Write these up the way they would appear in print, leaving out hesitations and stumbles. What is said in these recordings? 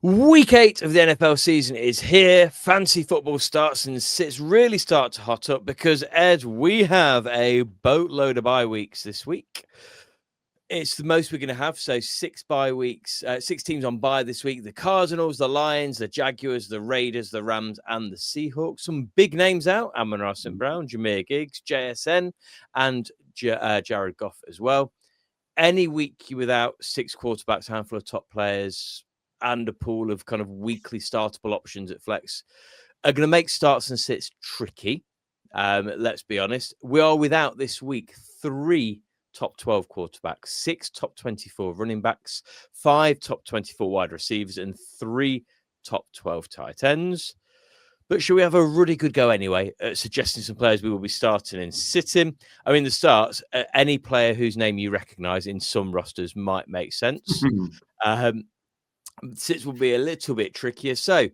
Week 8 of the NFL season is here. Fantasy football starts and sits really start to hot up because, Ed, we have a boatload of bye weeks this week. It's the most we're going to have. So 6 bye weeks, 6 teams on bye this week. The Cardinals, the Lions, the Jaguars, the Raiders, the Rams, and the Seahawks. Some big names out. Amon-Ra St. Brown, Jahmyr Gibbs, JSN, and Jared Goff as well. Any week without 6 quarterbacks, handful of top players, and a pool of kind of weekly startable options at flex are going to make starts and sits tricky. Let's be honest. We are without this week 3 top 12 quarterbacks, 6 top 24 running backs, 5 top 24 wide receivers, and 3 top 12 tight ends. But should we have a really good go anyway at suggesting some players we will be starting and sitting? I mean, the starts, any player whose name you recognise in some rosters might make sense. Sits will be a little bit trickier. So,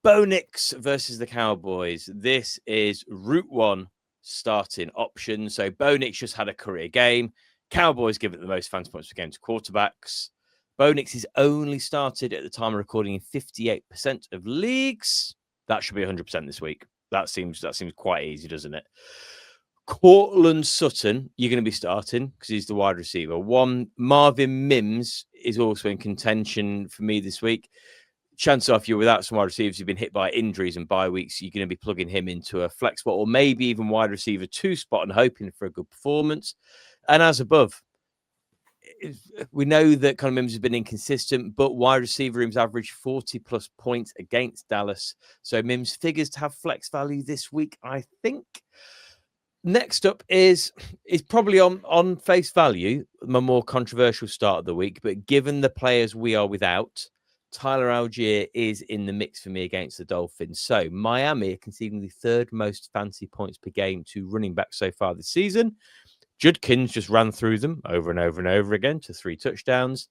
Bo Nix versus the Cowboys. This is Route 1 starting option. So, Bo Nix just had a career game. Cowboys give it the most fantasy points per game to quarterbacks. Bo Nix is only started at the time of recording in 58% of leagues. That should be 100% this week. That seems quite easy, doesn't it? Cortland Sutton, you're going to be starting because he's the wide receiver. Marvin Mims is also in contention for me this week. Chances are if you're without some wide receivers who've been hit by injuries and bye weeks, you're going to be plugging him into a flex spot or maybe even wide receiver 2 spot and hoping for a good performance. And as above, we know that Conor Mims has been inconsistent, but wide receiver rooms average 40 plus points against Dallas. So Mims figures to have flex value this week, I think. Next up is probably on face value, my more controversial start of the week. But given the players we are without, Tyler Algier is in the mix for me against the Dolphins. So Miami are conceding the 3rd most fantasy points per game to running backs so far this season. Judkins just ran through them over and over and over again to 3 touchdowns.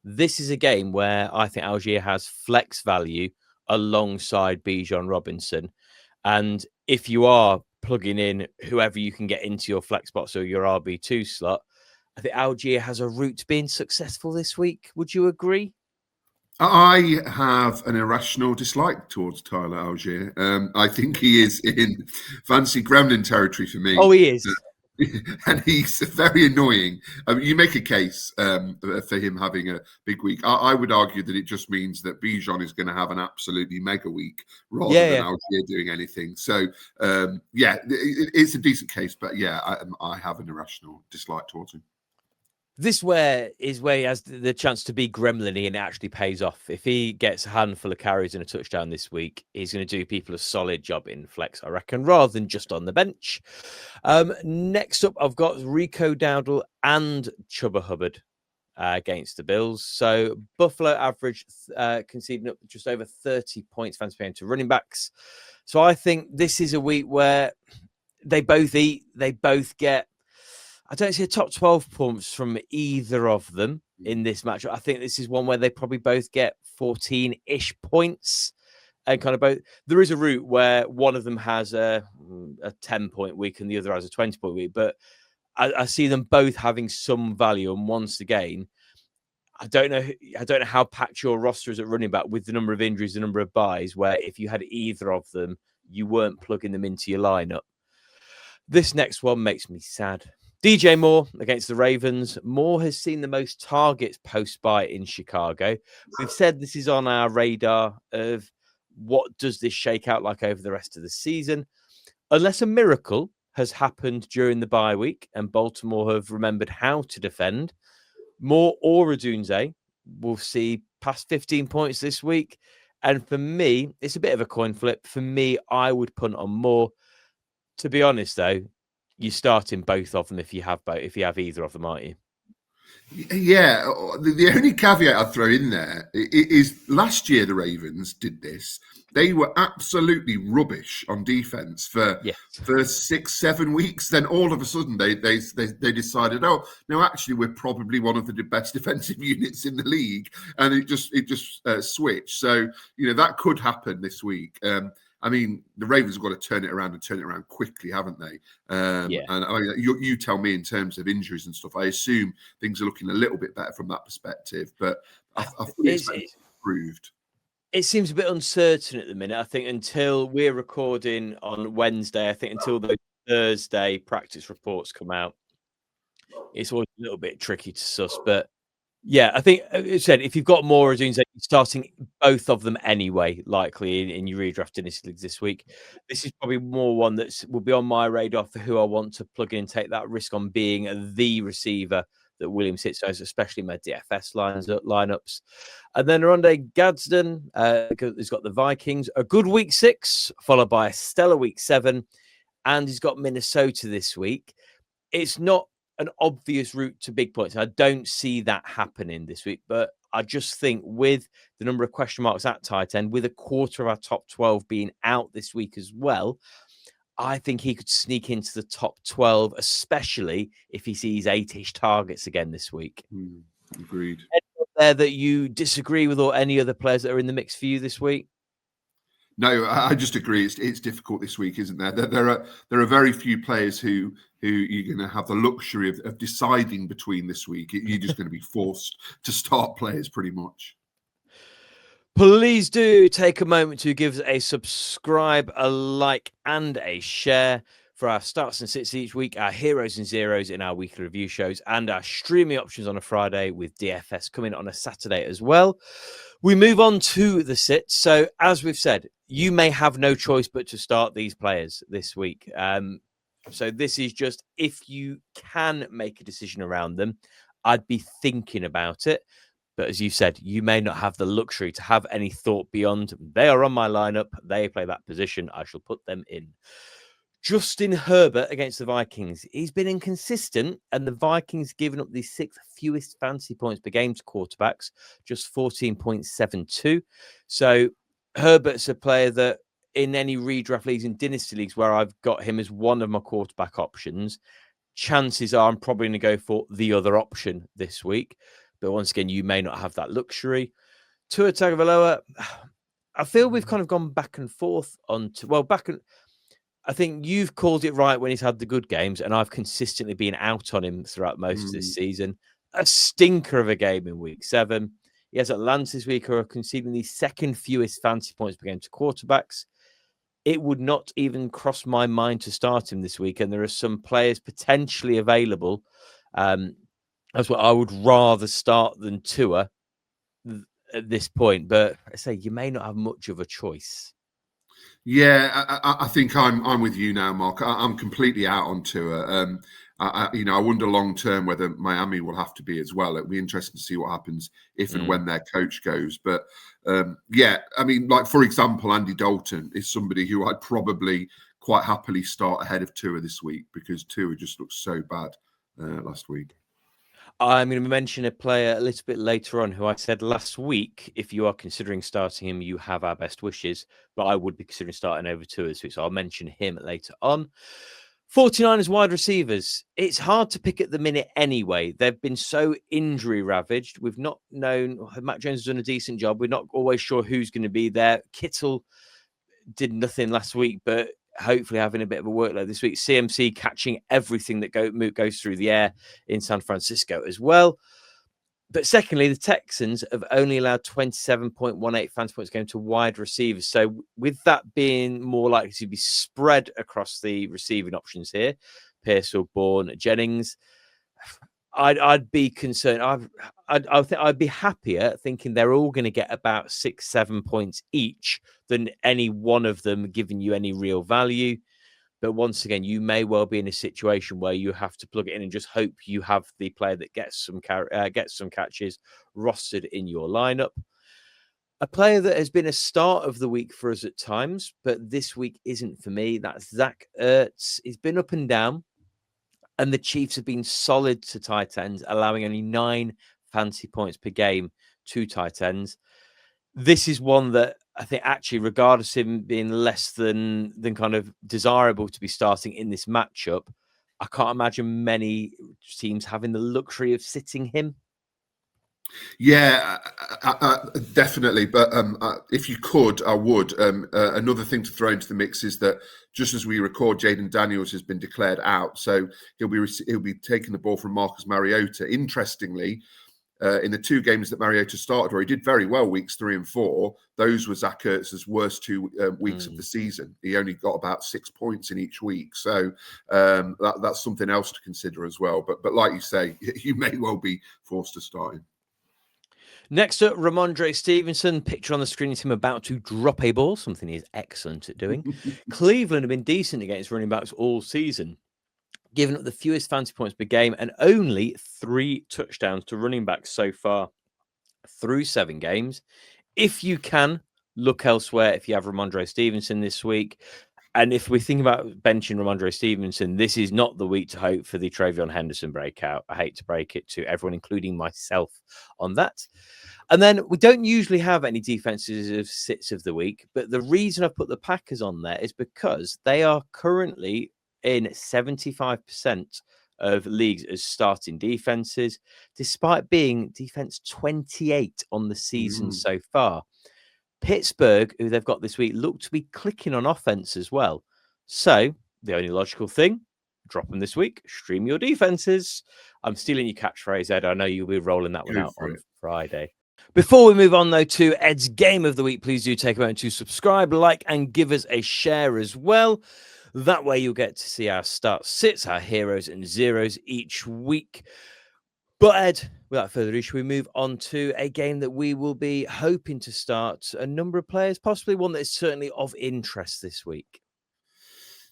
This is a game where I think Algier has flex value alongside Bijan Robinson. And if you are plugging in whoever you can get into your flex box or your RB2 slot, I think Algier has a route to being successful this week. Would you agree? I have an irrational dislike towards Tyler Algier. I think he is in fancy gremlin territory for me. Oh, he is. And he's very annoying. You make a case for him having a big week. I would argue that it just means that Bijan is going to have an absolutely mega week rather than Algier doing anything. So, it's a decent case. But, I have an irrational dislike towards him. This is where he has the chance to be gremlin-y and it actually pays off. If he gets a handful of carries and a touchdown this week, he's going to do people a solid job in flex, I reckon, rather than just on the bench. Next up, I've got Rico Dowdle and Chubba Hubbard against the Bills. So Buffalo average conceding up just over 30 points fantasy game to running backs. So I think this is a week where they both eat, they both get. I don't see a top 12 points from either of them in this match. I think this is one where they probably both get 14-ish points and kind of both. There is a route where one of them has a 10-point week and the other has a 20-point week, but I see them both having some value. And once again, I don't know how packed your roster is at running back with the number of injuries, the number of buys, where if you had either of them, you weren't plugging them into your lineup. This next one makes me sad. DJ Moore against the Ravens. Moore has seen the most targets post-bye in Chicago. We've said this is on our radar of what does this shake out like over the rest of the season. Unless a miracle has happened during the bye week and Baltimore have remembered how to defend, Moore or Odunze will see past 15 points this week. And for me, it's a bit of a coin flip. For me, I would punt on Moore. To be honest, though, you're starting both of them if you have either of them, aren't you? Yeah, the only caveat I'd throw in there is last year the Ravens did this. They were absolutely rubbish on defense for 6-7 weeks. Then all of a sudden they decided, oh no, actually we're probably one of the best defensive units in the league, and it just switched. So that could happen this week. I mean, the Ravens have got to turn it around quickly, haven't they? And you tell me in terms of injuries and stuff. I assume things are looking a little bit better from that perspective, but I fully expect improved? It seems a bit uncertain at the minute. I think until we're recording on Wednesday, I think until the Thursday practice reports come out, it's always a little bit tricky to suss. But yeah, I think it said if you've got more Azuns, you're starting both of them anyway, likely in your redraft dynasty leagues this week. This is probably more one that will be on my radar for who I want to plug in and take that risk on being the receiver that Williams hits, especially my DFS lineups. And then Ronde Gadsden has got the Vikings, a good week 6, followed by a stellar week 7, and he's got Minnesota this week. It's not an obvious route to big points. I don't see that happening this week, but I just think with the number of question marks at tight end, with a quarter of our top 12 being out this week as well, I think he could sneak into the top 12, especially if he sees 8-ish targets again this week. Agreed. Anyone there that you disagree with, or any other players that are in the mix for you this week? No, I just agree. It's difficult this week, isn't there? There are very few players who you're going to have the luxury of deciding between this week. You're just going to be forced to start players pretty much. Please do take a moment to give us a subscribe, a like, and a share for our starts and sits each week, our heroes and zeros in our weekly review shows, and our streaming options on a Friday with DFS coming on a Saturday as well. We move on to the sits. So, as we've said, you may have no choice but to start these players this week. So this is just if you can make a decision around them, I'd be thinking about it. But as you said, you may not have the luxury to have any thought beyond they are on my lineup. They play that position. I shall put them in. Justin Herbert against the Vikings. He's been inconsistent, and the Vikings given up the 6th fewest fantasy points per game to quarterbacks, just 14.72. So Herbert's a player that in any redraft leagues and dynasty leagues where I've got him as one of my quarterback options, chances are I'm probably going to go for the other option this week. But once again, you may not have that luxury. Tua Tagovailoa, I feel we've kind of gone back and forth on. I think you've called it right when he's had the good games, and I've consistently been out on him throughout most of this season. A stinker of a game in week 7. He has Atlanta this week, who are conceding the 2nd fewest fantasy points per game to quarterbacks. It would not even cross my mind to start him this week, and there are some players potentially available. That's what I would rather start than Tua at this point. But I say you may not have much of a choice. Yeah, I think I'm with you now, Mark. I'm completely out on Tua. I wonder long term whether Miami will have to be as well. It'll be interesting to see what happens if and when their coach goes. But yeah, I mean, like for example, Andy Dalton is somebody who I'd probably quite happily start ahead of Tua this week because Tua just looks so bad last week. I'm going to mention a player a little bit later on who I said last week, if you are considering starting him, you have our best wishes, but I would be considering starting over Tua this week, so I'll mention him later on. 49ers wide receivers. It's hard to pick at the minute anyway. They've been so injury ravaged. We've not known. Matt Jones has done a decent job. We're not always sure who's going to be there. Kittle did nothing last week, but hopefully having a bit of a workload this week. CMC catching everything that goes through the air in San Francisco as well. But secondly, the Texans have only allowed 27.18 fantasy points going to wide receivers. So with that being more likely to be spread across the receiving options here, Pearsall, Bourne, Jennings, I'd be concerned. I'd be happier thinking they're all going to get about 6-7 points each than any one of them giving you any real value. But once again, you may well be in a situation where you have to plug it in and just hope you have the player that gets some catches rostered in your lineup. A player that has been a start of the week for us at times, but this week isn't for me. That's Zach Ertz. He's been up and down. And the Chiefs have been solid to tight ends, allowing only 9 fantasy points per game to tight ends. This is one that I think actually, regardless of him being less than kind of desirable to be starting in this matchup, I can't imagine many teams having the luxury of sitting him. Yeah, definitely. But if you could, I would. Another thing to throw into the mix is that just as we record, Jaden Daniels has been declared out, so he'll be taking the ball from Marcus Mariota. Interestingly, in the 2 games that Mariota started, where he did very well weeks 3 and 4, those were Zach Ertz's worst 2 weeks of the season. He only got about 6 points in each week. So that's something else to consider as well. But like you say, you may well be forced to start him. Next up, Ramondre Stevenson. Picture on the screen is him about to drop a ball, something he is excellent at doing. Cleveland have been decent against running backs all season, giving up the fewest fantasy points per game and only 3 touchdowns to running backs so far through 7 games. If you can, look elsewhere if you have Ramondre Stevenson this week. And if we think about benching Ramondre Stevenson, this is not the week to hope for the Travion Henderson breakout. I hate to break it to everyone, including myself, on that. And then we don't usually have any defensive sits of the week, but the reason I put the Packers on there is because they are currently in 75% of leagues as starting defenses, despite being defense 28 on the season so far. Pittsburgh, who they've got this week, look to be clicking on offense as well. So the only logical thing, drop them this week, stream your defenses. I'm stealing your catchphrase, Ed. I know you'll be rolling that one out on Friday. Before we move on, though, to Ed's Game of the Week, please do take a moment to subscribe, like, and give us a share as well. That way you'll get to see our start sits, our heroes and zeros each week. But Ed, without further ado, should we move on to a game that we will be hoping to start a number of players, possibly one that is certainly of interest this week?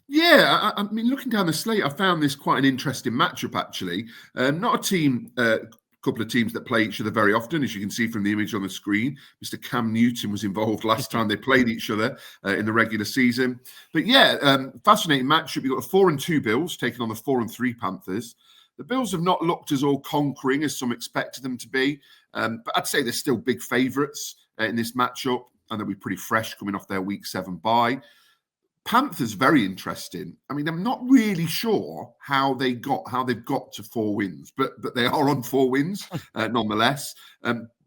Yeah, I mean, looking down the slate, I found this quite an interesting matchup, actually. Not a team, couple of teams that play each other very often, as you can see from the image on the screen. Mr. Cam Newton was involved last time they played each other in the regular season. But yeah, fascinating matchup. You've got the 4-2 Bills taking on the 4-3 Panthers. The Bills have not looked as all-conquering as some expected them to be, but I'd say they're still big favourites in this matchup, and they'll be pretty fresh coming off their Week 7 bye. Panthers, very interesting. I mean, I'm not really sure how they've got to 4 wins, but they are on 4 wins nonetheless.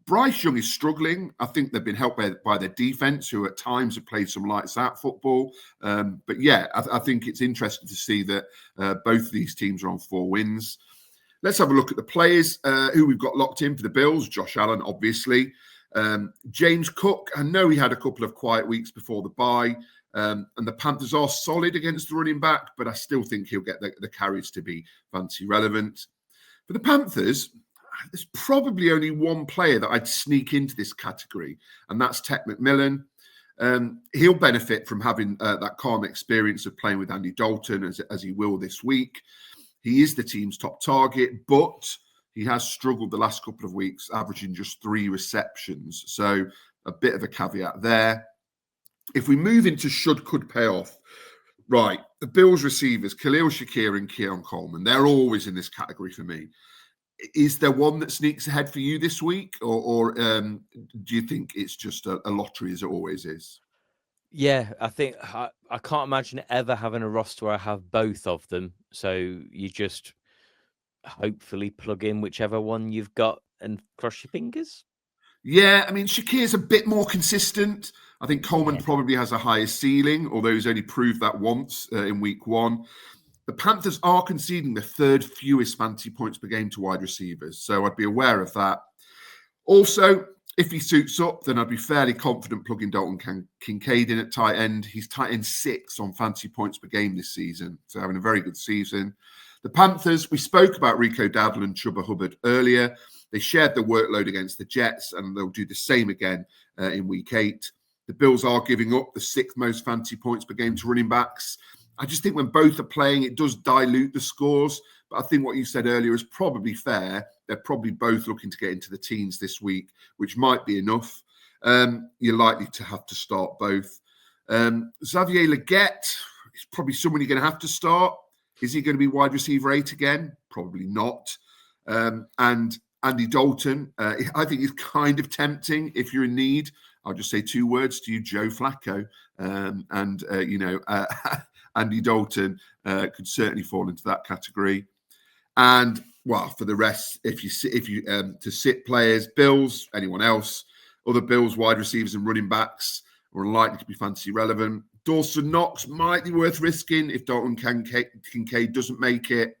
Bryce Young is struggling. I think they've been helped by their defense, who at times have played some lights out football. But yeah, I think it's interesting to see that both of these teams are on 4 wins. Let's have a look at the players who we've got locked in for the Bills. Josh Allen, obviously. James Cook, I know he had a couple of quiet weeks before the bye. And the Panthers are solid against the running back, but I still think he'll get the carries to be fantasy relevant. For the Panthers, there's probably only one player that I'd sneak into this category, and that's Tech McMillan. He'll benefit from having that calm experience of playing with Andy Dalton as he will this week. He is the team's top target, but he has struggled the last couple of weeks, averaging just 3 receptions. So a bit of a caveat there. If we move into could pay off, right, the Bills receivers, Khalil Shakir and Keon Coleman, they're always in this category for me. Is there one that sneaks ahead for you this week, or do you think it's just a lottery as it always is? Yeah, I think I can't imagine ever having a roster where I have both of them. So you just hopefully plug in whichever one you've got and cross your fingers. Yeah, I mean, Shakir's a bit more consistent. I think Coleman probably has a higher ceiling, although he's only proved that once in Week 1. The Panthers are conceding the 3rd fewest fantasy points per game to wide receivers, so I'd be aware of that. Also, if he suits up, then I'd be fairly confident plugging Dalton Kincaid in at tight end. He's tight end 6 on fantasy points per game this season, so having a very good season. The Panthers, we spoke about Rico Dowdle and Chuba Hubbard earlier. They shared the workload against the Jets, and they'll do the same again in Week 8. The Bills are giving up the 6th most fantasy points per game to running backs. I just think when both are playing, it does dilute the scores. But I think what you said earlier is probably fair. They're probably both looking to get into the teens this week, which might be enough. You're likely to have to start both. Xavier Legette is probably someone you're going to have to start. Is he going to be wide receiver 8 again? Probably not. And Andy Dalton, I think is kind of tempting if you're in need. I'll just say 2 words to you, Joe Flacco. Andy Dalton could certainly fall into that category. And, well, for the rest, if you to sit players, Bills, anyone else, other Bills wide receivers and running backs are unlikely to be fantasy relevant. Dawson Knox might be worth risking if Dalton Kincaid doesn't make it.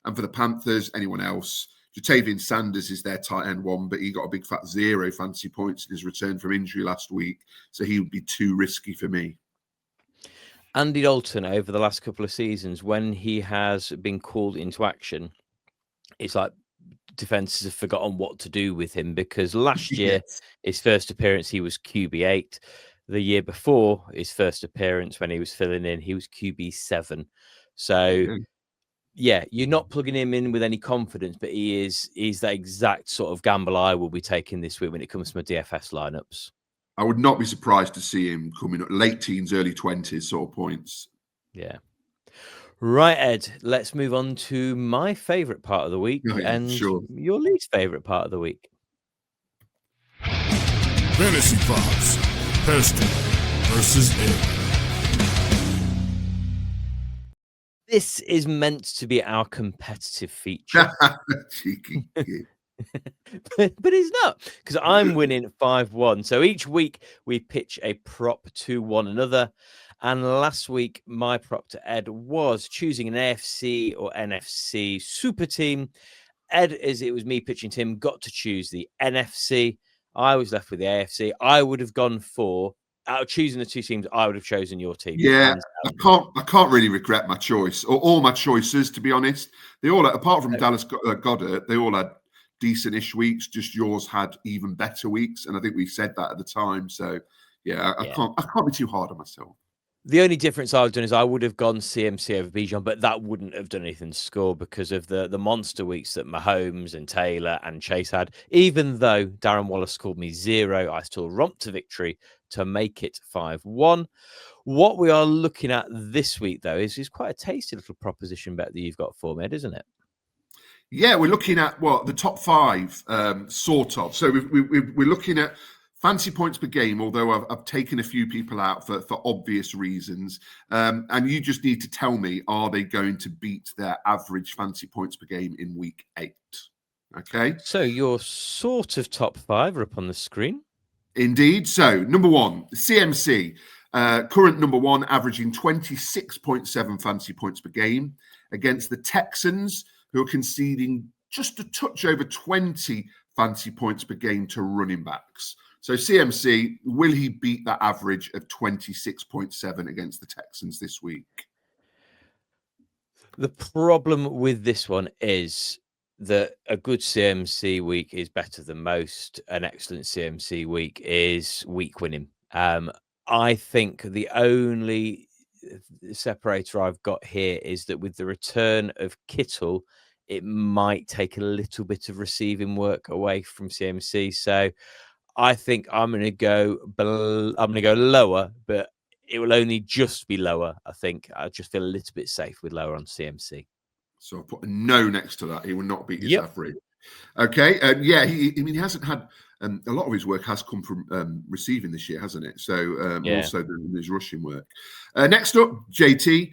And for the Panthers, anyone else, Jatavian Sanders is their tight end one, but he got a big fat 0 fantasy points in his return from injury last week. So he would be too risky for me. Andy Dalton, over the last couple of seasons, when he has been called into action, it's like defenses have forgotten what to do with him, because last year, his first appearance, he was QB8. The year before his first appearance, when he was filling in, he was QB7. So, yeah, you're not plugging him in with any confidence, but he's that exact sort of gamble I will be taking this week when it comes to my DFS lineups. I would not be surprised to see him coming up late teens, early 20s sort of points. Yeah. Right, Ed, let's move on to my favourite part of the week and your least favourite part of the week. Fantasy Thoughts, Heston versus Ed. This is meant to be our competitive feature. Cheeky. but it's not, because I'm winning 5-1. So each week we pitch a prop to one another. And last week, my prop to Ed was choosing an AFC or NFC super team. Ed, as it was me pitching to him, got to choose the NFC. I was left with the AFC. I would have gone for, out of choosing the two teams, I would have chosen your team. Yeah, I can't really regret my choice, or all my choices, to be honest. They all, apart from Dallas Goedert, they all had decent-ish weeks. Just yours had even better weeks, and I think we said that at the time. So, yeah, I can't be too hard on myself. The only difference I've done is I would have gone CMC over Bijan, but that wouldn't have done anything to score because of the monster weeks that Mahomes and Taylor and Chase had. Even though Darren Wallace called me 0, I still romped to victory to make it 5-1. What we are looking at this week, though, is quite a tasty little proposition bet that you've got for me, isn't it? Yeah, we're looking at the top 5, sort of. So we're looking at fantasy points per game, although I've taken a few people out for obvious reasons. And you just need to tell me, are they going to beat their average fantasy points per game in week 8? Okay. So your sort of top 5 are up on the screen. Indeed. So number 1, CMC, current number 1, averaging 26.7 fantasy points per game against the Texans, who are conceding just a touch over 20 fantasy points per game to running backs. So CMC, will he beat that average of 26.7 against the Texans this week? The problem with this one is that a good CMC week is better than most. An excellent CMC week is week winning. I think the only separator I've got here is that with the return of Kittle, it might take a little bit of receiving work away from CMC. So I think I'm going to go lower, but it will only just be lower. I think I just feel a little bit safe with lower on CMC. So I'll put a no next to that. He will not beat his average. Okay. He hasn't had a lot of his work has come from receiving this year, hasn't it? So also his rushing work. Next up, JT,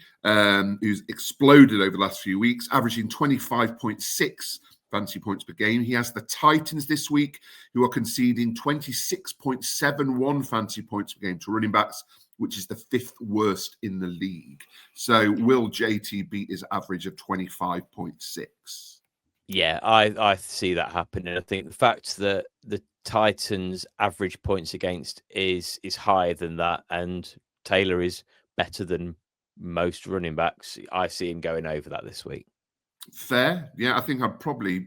who's exploded over the last few weeks, averaging 25.6 fantasy points per game. He has the Titans this week, who are conceding 26.71 fantasy points per game to running backs, which is the 5th worst in the league. So will JT beat his average of 25.6? Yeah, I see that happening. I think the fact that the Titans' average points against is higher than that, and Taylor is better than most running backs, I see him going over that this week. Fair. Yeah, I think I'm probably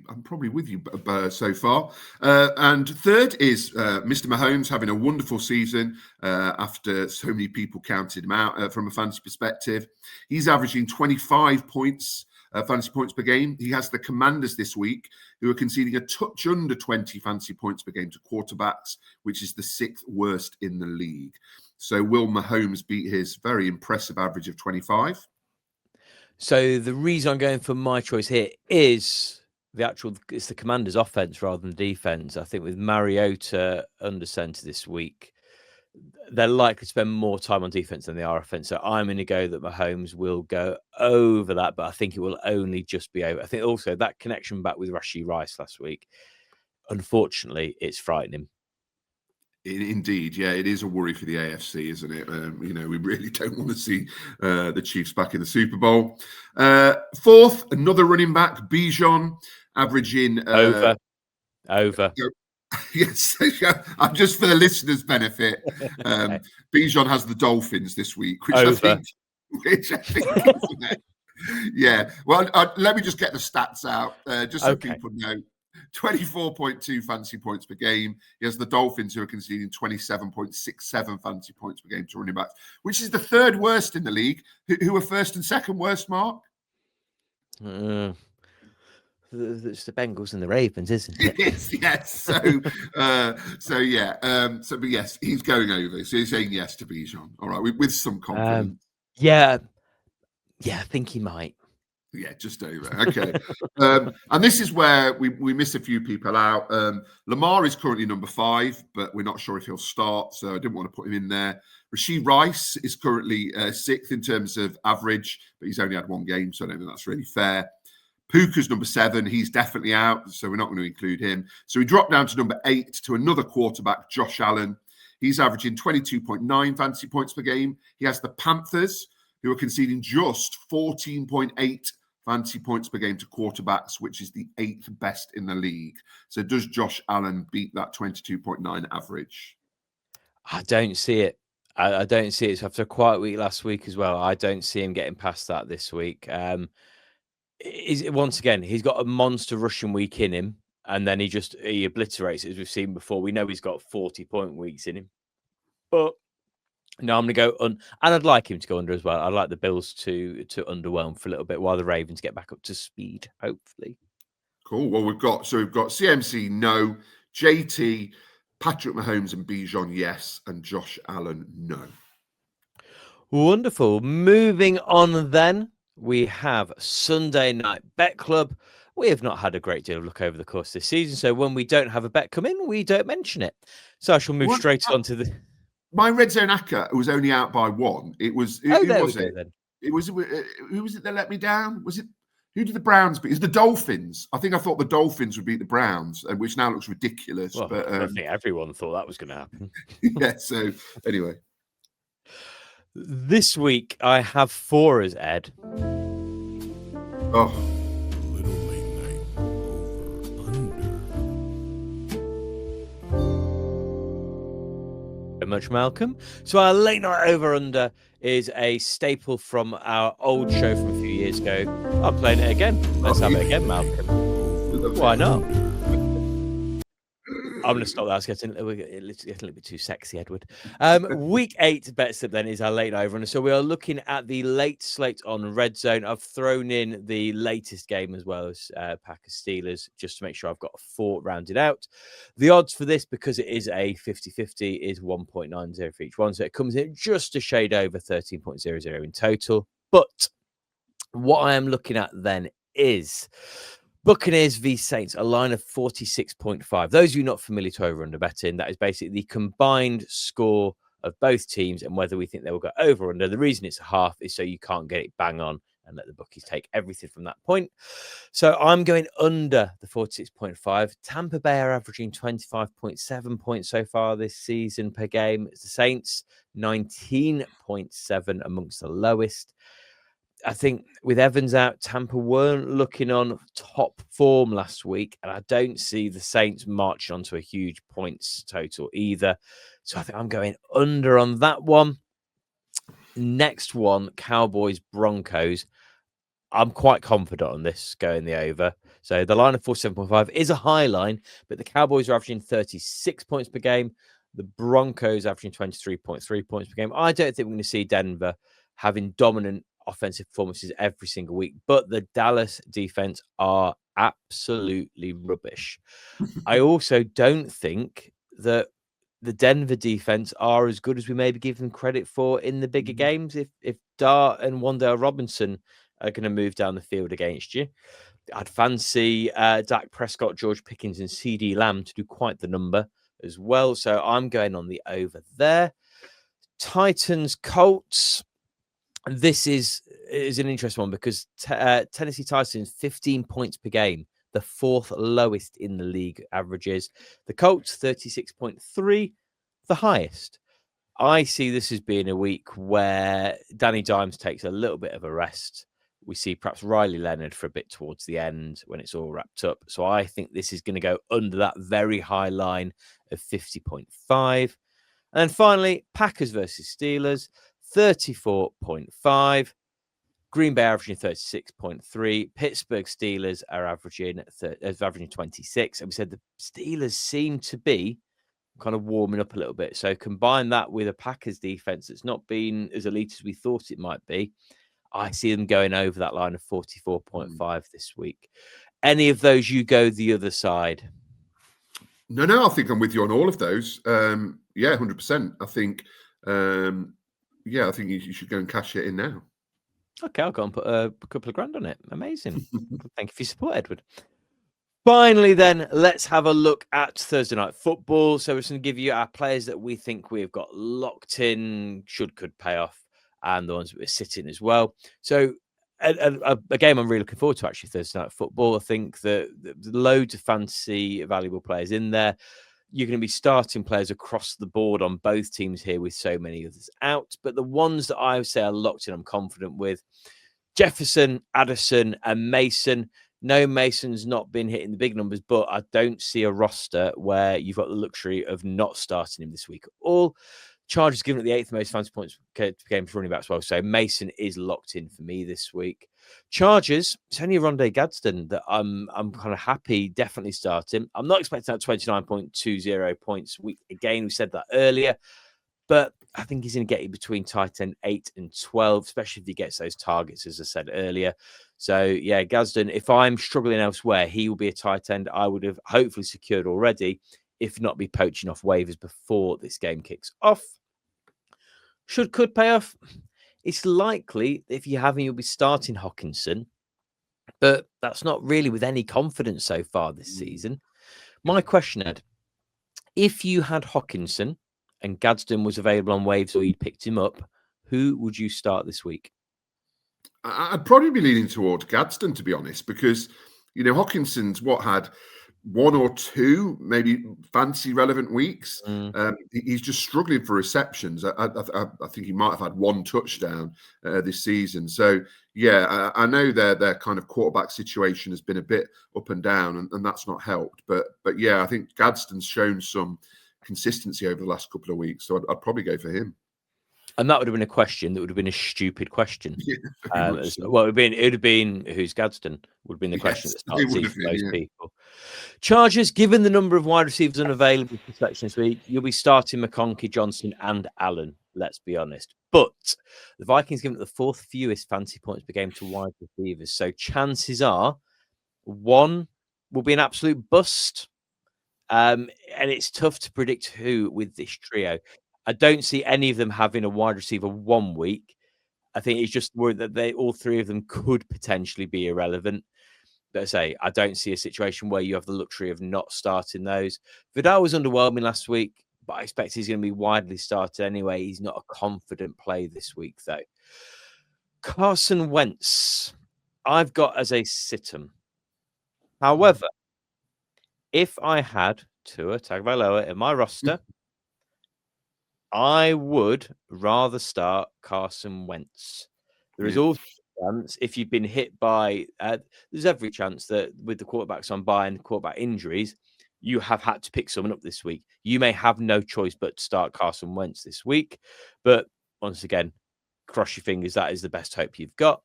with you so far. And third is Mr. Mahomes having a wonderful season after so many people counted him out from a fantasy perspective. He's averaging 25 points, fantasy points per game. He has the Commanders this week, who are conceding a touch under 20 fantasy points per game to quarterbacks, which is the 6th worst in the league. So will Mahomes beat his very impressive average of 25? So the reason I'm going for my choice here is it's the Commanders' offense rather than defense. I think with Mariota under center this week, they're likely to spend more time on defense than they are offense. So I'm going to go that Mahomes will go over that, but I think it will only just be over. I think also that connection back with Rashee Rice last week, unfortunately, it's frightening. Indeed, yeah, it is a worry for the AFC, isn't it? We really don't want to see the Chiefs back in the Super Bowl. Fourth, another running back, Bijan, averaging Over. Yes, I'm just for the listeners' benefit. Bijan has the Dolphins this week, which I think is yeah. Well, let me just get the stats out, just so people know. 24.2 fantasy points per game. He has the Dolphins, who are conceding 27.67 fantasy points per game to running backs, which is the third worst in the league. Who are first and second worst, Mark? It's the Bengals and the Ravens, isn't it? Yes. But yes, he's going over. So he's saying yes to Bijan. All right, with some confidence. Yeah, I think he might. Yeah, just over. Okay. And this is where we miss a few people out. Lamar is currently number 5, but we're not sure if he'll start, so I didn't want to put him in there. Rashee Rice is currently 6th in terms of average, but he's only had 1 game, so I don't think that's really fair. Puka's number 7. He's definitely out, so we're not going to include him. So we drop down to number 8 to another quarterback, Josh Allen. He's averaging 22.9 fantasy points per game. He has the Panthers, who are conceding just 14.8 fantasy points per game to quarterbacks, which is the 8th best in the league. So does Josh Allen beat that 22.9 average? I don't see it. I don't see it. So after a quiet week last week as well, I don't see him getting past that this week. Once again, he's got a monster rushing week in him, and then he obliterates it, as we've seen before. We know he's got 40-point weeks in him, but no, I'm going to go and I'd like him to go under as well. I'd like the Bills to underwhelm for a little bit while the Ravens get back up to speed, hopefully. Cool. Well, we've got CMC, no, JT, Patrick Mahomes and Bijan, yes, and Josh Allen, no. Wonderful. Moving on then, we have Sunday Night Bet Club. We have not had a great deal of luck over the course of this season, so when we don't have a bet come in, we don't mention it. So I shall move straight on to the... My red zone ACCA was only out by 1. It was... Who was it? Who was it that let me down? Was it... Who did the Browns beat? It's the Dolphins. I thought the Dolphins would beat the Browns, which now looks ridiculous. Well, but I think everyone thought that was going to happen. Yeah, so anyway. This week, I have 4 as Ed. Oh. Little late night over under. Much, Malcolm. So our late night over under is a staple from our old show from a few years ago. I'm playing it again. Let's have it again, Malcolm. Why not? I'm going to stop that. It's getting a little bit too sexy, Edward. Week 8 bet slip then is our late over. And so we are looking at the late slate on Red Zone. I've thrown in the latest game as well as Packers Steelers, just to make sure I've got 4 rounded out. The odds for this, because it is a 50-50, is 1.90 for each one. So it comes in just a shade over 13.00 in total. But what I am looking at then is Buccaneers v Saints, a line of 46.5. Those of you not familiar to over under betting, that is basically the combined score of both teams and whether we think they will go over or under. The reason it's a half is so you can't get it bang on and let the bookies take everything from that point. So I'm going under the 46.5. Tampa Bay are averaging 25.7 points so far this season per game. It's the Saints, 19.7, amongst the lowest. I think with Evans out, Tampa weren't looking on top form last week, and I don't see the Saints marching onto a huge points total either. So I think I'm going under on that one. Next one, Cowboys Broncos. I'm quite confident on this going the over. So the line of 47.5 is a high line, but the Cowboys are averaging 36 points per game. The Broncos averaging 23.3 points per game. I don't think we're going to see Denver having dominant offensive performances every single week, but the Dallas defense are absolutely rubbish. I also don't think that the Denver defense are as good as we maybe give them credit for in the bigger games. If Dart and Wan'Dale Robinson are going to move down the field against you, I'd fancy Dak Prescott, George Pickens, and CeeDee Lamb to do quite the number as well. So I'm going on the over there. Titans Colts. This is an interesting one because Tennessee Titans 15 points per game, the 4th lowest in the league averages. The Colts 36.3, the highest. I see this as being a week where Danny Dimes takes a little bit of a rest. we see perhaps Riley Leonard for a bit towards the end when it's all wrapped up. So I think this is going to go under that very high line of 50.5. And then finally, Packers versus Steelers, 34.5. Green Bay averaging 36.3. Pittsburgh Steelers are averaging 26. And we said the Steelers seem to be kind of warming up a little bit. So combine that with a Packers defense that's not been as elite as we thought it might be. I see them going over that line of 44.5 this week. Any of those you go the other side? No, I think I'm with you on all of those. Yeah, 100%. I think, I think you should go and cash it in now. Okay, I'll go and put a couple of grand on it. Amazing. Thank you for your support, Edward. Finally, then, let's have a look at Thursday Night Football. So we're going to give you our players that we think we've got locked in, could pay off, and the ones that we're sitting as well. So a game I'm really looking forward to, actually, Thursday Night Football. I think that loads of fantasy valuable players in there. You're going to be starting players across the board on both teams here with so many others out. But the ones that I would say are locked in, I'm confident with. Jefferson, Addison, and Mason. No, Mason's not been hitting the big numbers, but I don't see a roster where you've got the luxury of not starting him this week. All Chargers given it the 8th most fantasy points per game for running back as well. So Mason is locked in for me this week. Chargers, it's only Rondé Gadsden that I'm kind of happy definitely starting. I'm not expecting that 29.20 points week. Again, we said that earlier, but I think he's going to get you between tight end 8 and 12, especially if he gets those targets, as I said earlier. So, yeah, Gadsden, if I'm struggling elsewhere, he will be a tight end I would have hopefully secured already, if not be poaching off waivers before this game kicks off. Could pay off. It's likely if you have him, you'll be starting Hockenson, but that's not really with any confidence so far this season. My question, Ed, if you had Hockenson and Gadsden was available on waves or you'd picked him up, who would you start this week? I'd probably be leaning towards Gadsden, to be honest, because, Hawkinson's had 1 or 2 maybe fancy relevant weeks. He's just struggling for receptions. I think he might have had 1 touchdown this season. So, yeah, I know their kind of quarterback situation has been a bit up and down, and that's not helped. But yeah, I think Gadsden's shown some consistency over the last couple of weeks. So I'd probably go for him. And that would have been a question that would have been a stupid question. Yeah, well, it would have been who's Gadsden would have been the question that starts for most people. Chargers, given the number of wide receivers unavailable for selection this week, you'll be starting McConkey, Johnson, and Allen. Let's be honest. But the Vikings given it the 4th fewest fantasy points per game to wide receivers. So chances are one will be an absolute bust. And it's tough to predict who with this trio. I don't see any of them having a wide receiver 1 week. I think it's just worried that all 3 of them could potentially be irrelevant. But I say, I don't see a situation where you have the luxury of not starting those. Vidal was underwhelming last week, but I expect he's going to be widely started anyway. He's not a confident play this week, though. Carson Wentz, I've got as a sit-em. However, if I had Tua Tagovailoa in my roster, I would rather start Carson Wentz. There is also a chance if you've been hit by, there's every chance that with the quarterbacks on bye and quarterback injuries, you have had to pick someone up this week. You may have no choice but to start Carson Wentz this week. But once again, cross your fingers, that is the best hope you've got.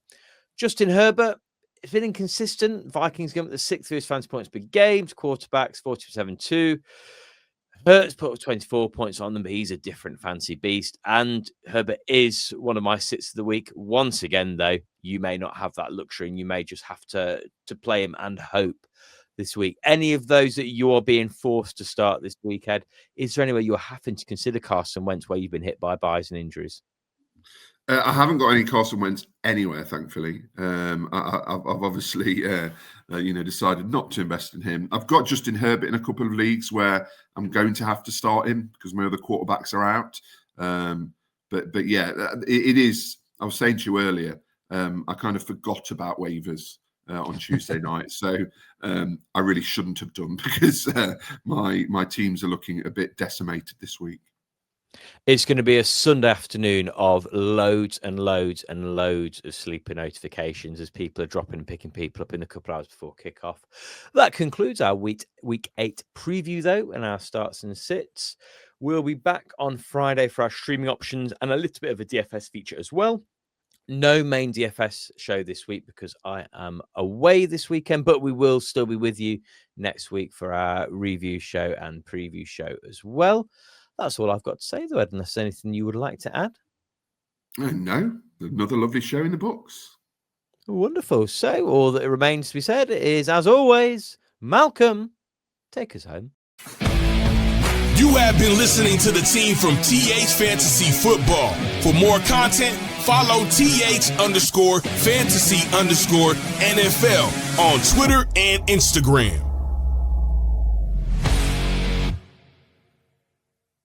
Justin Herbert, it's been inconsistent. Vikings give up the 6th fewest fantasy points per game to quarterbacks, 47-2. Hurts put 24 points on them, but he's a different fancy beast. And Herbert is one of my sits of the week. Once again, though, you may not have that luxury and you may just have to play him and hope this week. Any of those that you are being forced to start this week, Ed, is there any way you're having to consider Carson Wentz where you've been hit by buys and injuries? I haven't got any Carson Wentz anywhere, thankfully. I've obviously, decided not to invest in him. I've got Justin Herbert in a couple of leagues where I'm going to have to start him because my other quarterbacks are out. But yeah, it is. I was saying to you earlier, I kind of forgot about waivers on Tuesday night, so I really shouldn't have done because my teams are looking a bit decimated this week. It's going to be a Sunday afternoon of loads and loads and loads of sleeper notifications as people are dropping and picking people up in a couple hours before kickoff. That concludes our week 8 preview, though, and our starts and sits. We'll be back on Friday for our streaming options and a little bit of a DFS feature as well. No main DFS show this week because I am away this weekend, but we will still be with you next week for our review show and preview show as well. That's all I've got to say, though, Ed, unless there's anything you would like to add. No, another lovely show in the books. Wonderful. So all that remains to be said is, as always, Malcolm, take us home. You have been listening to the team from TH Fantasy Football. For more content, follow TH_fantasy_NFL on Twitter and Instagram.